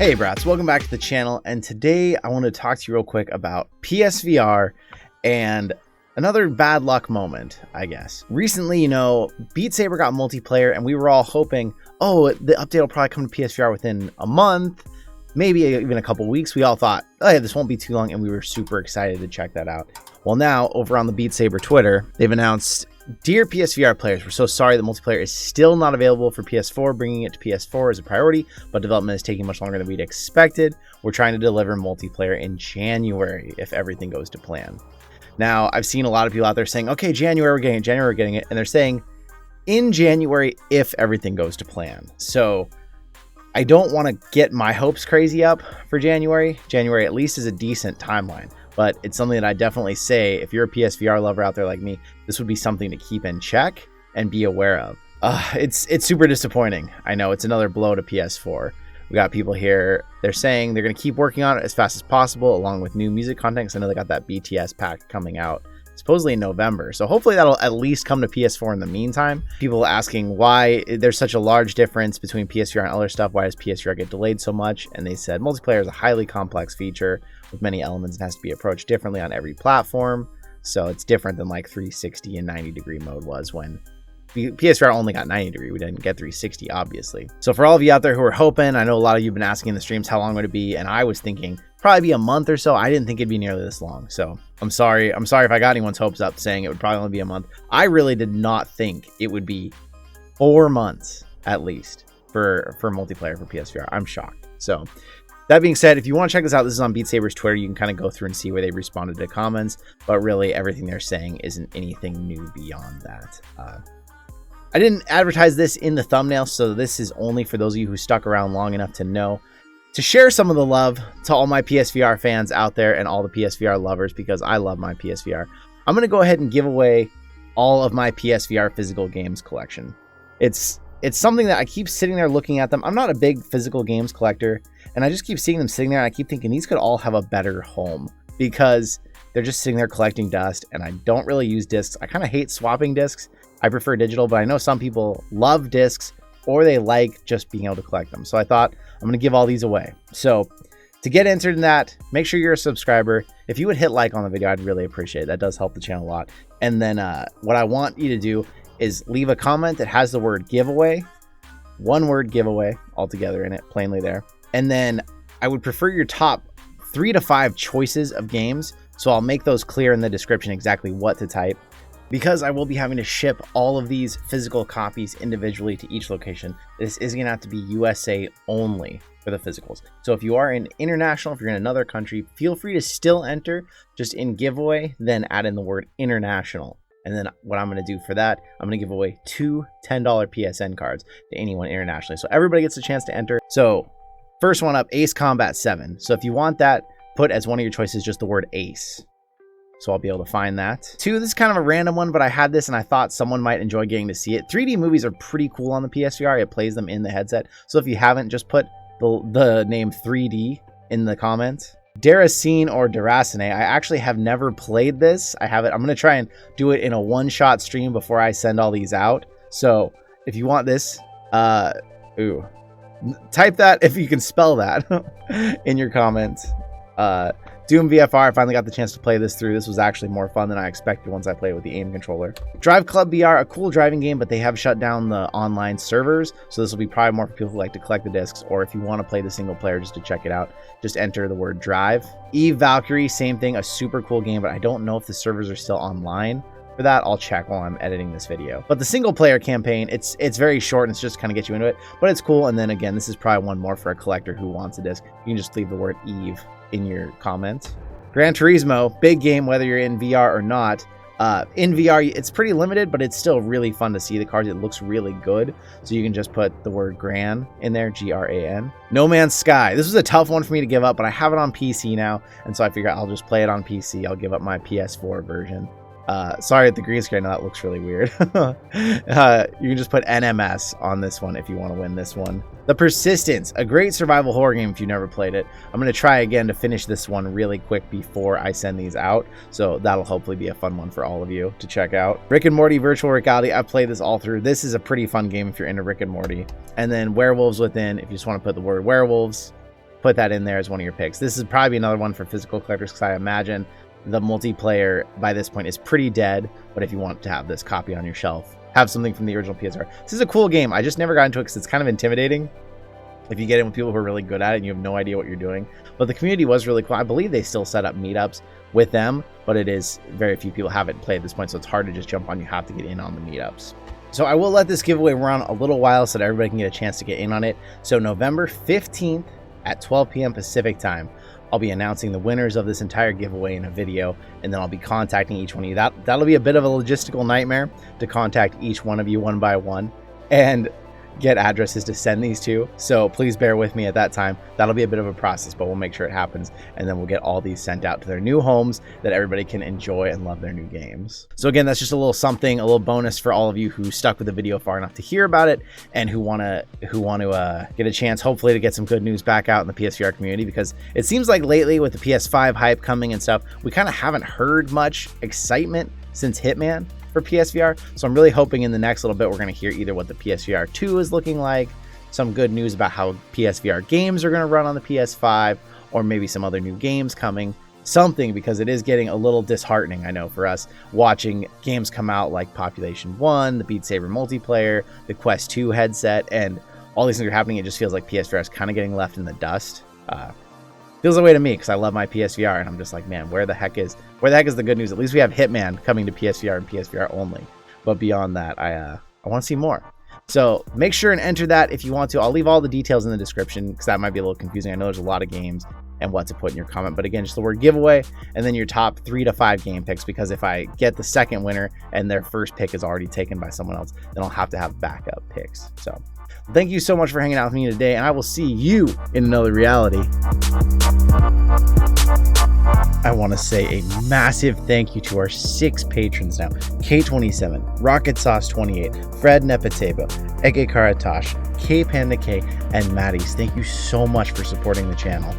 Hey brats, welcome back to the channel, and today I want to talk to you real quick about PSVR and another bad luck moment, I guess. Recently, Beat Saber got multiplayer and we were all hoping, oh, the update will probably come to PSVR within a month, maybe even a couple weeks. We all thought, oh yeah, this won't be too long, and we were super excited to check that out. Well, now over on the Beat Saber Twitter, they've announced, "Dear PSVR players, we're so sorry that multiplayer is still not available for PS4. Bringing it to PS4 is a priority, but development is taking much longer than we'd expected. We're trying to deliver multiplayer in January if everything goes to plan." Now, I've seen a lot of people out there saying, okay, January, we're getting it. And they're saying in January if everything goes to plan. So I don't want to get my hopes crazy up for January. January at least is a decent timeline. But it's something that I definitely say, if you're a PSVR lover out there like me, this would be something to keep in check and be aware of. It's super disappointing. I know, it's another blow to PS4. We got people here, they're saying they're going to keep working on it as fast as possible, along with new music content, because I know they got that BTS pack coming out supposedly in November. So hopefully that'll at least come to PS4 in the meantime. People asking why there's such a large difference between PSVR and other stuff. Why does PSVR get delayed so much? And they said multiplayer is a highly complex feature with many elements and has to be approached differently on every platform. So it's different than like 360 and 90-degree mode was when PSVR only got 90 degree. We didn't get 360, obviously. So for all of you out there who are hoping, I know a lot of you have been asking in the streams how long would it be, and I was thinking probably be a month or so. I didn't think it'd be nearly this long. So I'm sorry if I got anyone's hopes up saying it would probably only be a month. I really did not think it would be 4 months at least for multiplayer for PSVR. I'm shocked. So that being said, if you want to check this out, this is on Beat Saber's Twitter. You can kind of go through and see where they responded to comments, but really everything they're saying isn't anything new beyond that. I didn't advertise this in the thumbnail, so this is only for those of you who stuck around long enough to know, to share some of the love to all my PSVR fans out there and all the PSVR lovers, because I love my PSVR. I'm going to go ahead and give away all of my PSVR physical games collection. It's something that I keep sitting there looking at them. I'm not a big physical games collector, and I just keep seeing them sitting there, and I keep thinking these could all have a better home, because they're just sitting there collecting dust, and I don't really use discs. I kind of hate swapping discs. I prefer digital, but I know some people love discs or they like just being able to collect them. So I thought I'm going to give all these away. So to get entered in that, make sure you're a subscriber. If you would hit like on the video, I'd really appreciate it. That does help the channel a lot. And then what I want you to do is leave a comment that has the word giveaway, one word giveaway altogether in it, plainly there. And then I would prefer your top 3 to 5 choices of games. So I'll make those clear in the description exactly what to type, because I will be having to ship all of these physical copies individually to each location. This is going to have to be USA only for the physicals. So if you are in international, if you're in another country, feel free to still enter, just in giveaway, then add in the word international. And then what I'm going to do for that, I'm going to give away 2 $10 PSN cards to anyone internationally. So everybody gets a chance to enter. So first one up, Ace Combat 7. So if you want that, put as one of your choices just the word Ace. So I'll be able to find that. 2, this is kind of a random one, but I had this and I thought someone might enjoy getting to see it. 3D movies are pretty cool on the PSVR. It plays them in the headset. So if you haven't, just put the name 3D in the comments. Deracine or Deracine. I actually have never played this. I'm going to try and do it in a one-shot stream before I send all these out. So if you want this, type that if you can spell that in your comments. Doom VFR, I finally got the chance to play this through. This was actually more fun than I expected once I played with the aim controller. Drive Club BR, a cool driving game, but they have shut down the online servers, so this will be probably more for people who like to collect the discs, or if you want to play the single player just to check it out, just enter the word drive. Eve Valkyrie, same thing, a super cool game, but I don't know if the servers are still online. For that, I'll check while I'm editing this video. But the single player campaign, it's very short and it's just kind of get you into it, but it's cool. And then again, this is probably one more for a collector who wants a disc. You can just leave the word Eve in your comments. Gran Turismo, big game whether you're in VR or not. In VR, it's pretty limited, but it's still really fun to see the cars. It looks really good. So you can just put the word Gran in there, G-R-A-N. No Man's Sky. This was a tough one for me to give up, but I have it on PC now. And so I figure I'll just play it on PC. I'll give up my PS4 version. Sorry at the green screen, that looks really weird. You can just put NMS on this one if you want to win this one. The Persistence, a great survival horror game if you've never played it. I'm going to try again to finish this one really quick before I send these out, so that'll hopefully be a fun one for all of you to check out. Rick and Morty Virtual Reality, I've played this all through. This is a pretty fun game if you're into Rick and Morty. And then Werewolves Within, if you just want to put the word werewolves. put that in there as one of your picks. This is probably another one for physical collectors because I imagine the multiplayer by this point is pretty dead. But if you want to have this copy on your shelf, have something from the original PSVR. This is a cool game. I just never got into it because it's kind of intimidating if you get in with people who are really good at it and you have no idea what you're doing. But the community was really cool. I believe they still set up meetups with them, but it is very few people haven't played at this point, so it's hard to just jump on. You have to get in on the meetups. So I will let this giveaway run a little while so that everybody can get a chance to get in on it. So November 15th at 12 p.m. Pacific time, I'll be announcing the winners of this entire giveaway in a video, and then I'll be contacting each one of you. That'll be a bit of a logistical nightmare to contact each one of you one by one and get addresses to send these to. So please bear with me at that time. That'll be a bit of a process, but we'll make sure it happens. And then we'll get all these sent out to their new homes that everybody can enjoy and love their new games. So again, that's just a little something, a little bonus for all of you who stuck with the video far enough to hear about it and who want to get a chance, hopefully, to get some good news back out in the PSVR community, because it seems like lately with the PS5 hype coming and stuff, we kind of haven't heard much excitement since Hitman for PSVR. So I'm really hoping in the next little bit we're going to hear either what the PSVR 2 is looking like, some good news about how PSVR games are going to run on the PS5, or maybe some other new games coming, something, because it is getting a little disheartening, I know, for us watching games come out like Population 1, the Beat Saber Multiplayer, the Quest 2 headset, and all these things are happening. It just feels like PSVR is kind of getting left in the dust. Feels that way to me because I love my PSVR, and I'm just like, man, where the heck is the good news? At least we have Hitman coming to PSVR and PSVR only. But beyond that, I want to see more. So make sure and enter that if you want to. I'll leave all the details in the description because that might be a little confusing. I know there's a lot of games and what to put in your comment. But again, just the word giveaway and then your top 3 to 5 game picks, because if I get the second winner and their first pick is already taken by someone else, then I'll have to have backup picks. So thank you so much for hanging out with me today, and I will see you in another reality. I want to say a massive thank you to our 6 patrons now: K27, Rocket Sauce 28, Fred Nepetebo, Ege Karatosh, K Panda K, and Maddie's. Thank you so much for supporting the channel.